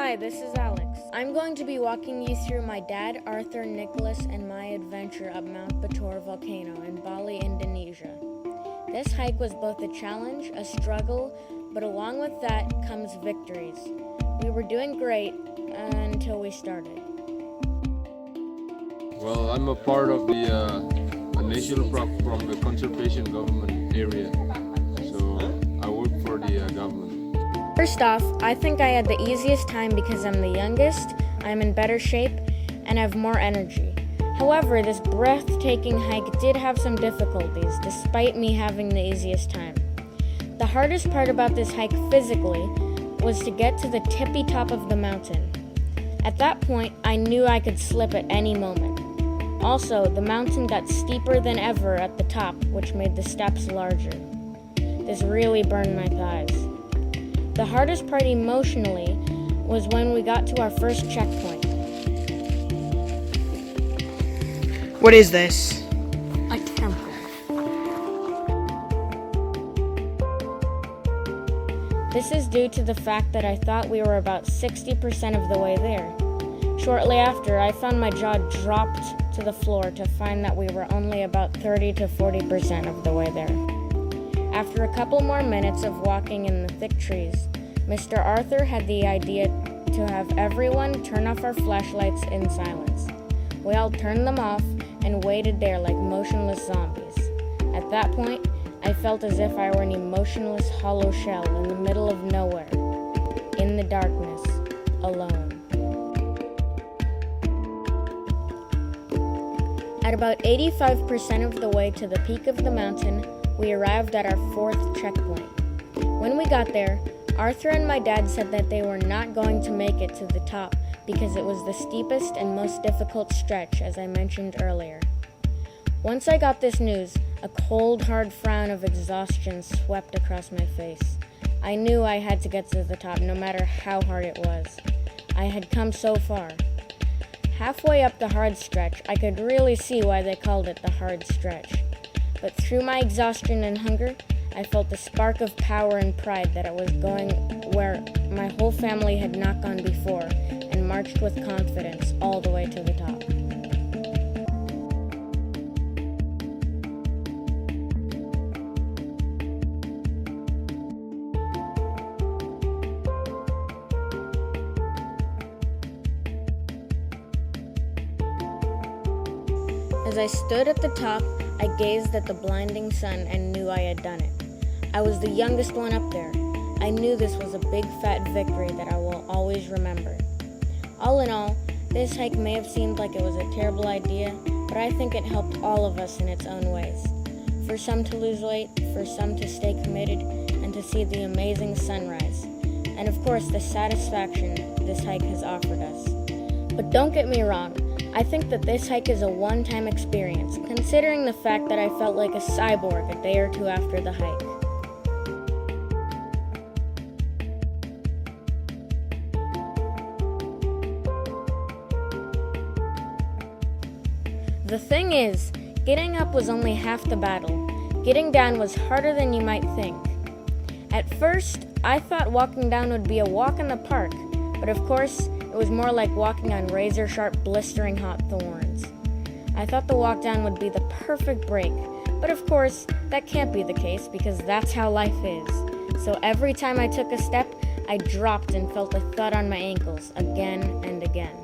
Hi, this is Alex. I'm going to be walking you through my dad, Arthur, Nicholas, and my adventure up Mount Batur Volcano in Bali, Indonesia. This hike was both a challenge, a struggle, but along with that comes victories. We were doing great until we started. Well, I'm a part of the national park from the conservation government area, so I work for the government. First off, I think I had the easiest time because I'm the youngest, I'm in better shape, and have more energy. However, this breathtaking hike did have some difficulties, despite me having the easiest time. The hardest part about this hike physically was to get to the tippy top of the mountain. At that point, I knew I could slip at any moment. Also, the mountain got steeper than ever at the top, which made the steps larger. This really burned my thighs. The hardest part emotionally was when we got to our first checkpoint. What is this? A temple. This is due to the fact that I thought we were about 60% of the way there. Shortly after, I found my jaw dropped to the floor to find that we were only about 30 to 40% of the way there. After a couple more minutes of walking in the thick trees, Mr. Arthur had the idea to have everyone turn off our flashlights in silence. We all turned them off and waited there like motionless zombies. At that point, I felt as if I were an emotionless hollow shell in the middle of nowhere, in the darkness, alone. At about 85% of the way to the peak of the mountain, we arrived at our fourth checkpoint. When we got there, Arthur and my dad said that they were not going to make it to the top because it was the steepest and most difficult stretch, as I mentioned earlier. Once I got this news, a cold, hard frown of exhaustion swept across my face. I knew I had to get to the top no matter how hard it was. I had come so far. Halfway up the hard stretch, I could really see why they called it the hard stretch. But through my exhaustion and hunger, I felt a spark of power and pride that I was going where my whole family had not gone before, and marched with confidence all the way to the top. As I stood at the top, I gazed at the blinding sun and knew I had done it. I was the youngest one up there. I knew this was a big fat victory that I will always remember. All in all, this hike may have seemed like it was a terrible idea, but I think it helped all of us in its own ways. For some to lose weight, for some to stay committed, and to see the amazing sunrise. And of course, the satisfaction this hike has offered us. But don't get me wrong, I think that this hike is a one-time experience, considering the fact that I felt like a cyborg a day or two after the hike. The thing is, getting up was only half the battle. Getting down was harder than you might think. At first, I thought walking down would be a walk in the park, but of course, it was more like walking on razor-sharp, blistering hot thorns. I thought the walk down would be the perfect break, but of course, that can't be the case because that's how life is. So every time I took a step, I dropped and felt a thud on my ankles again and again.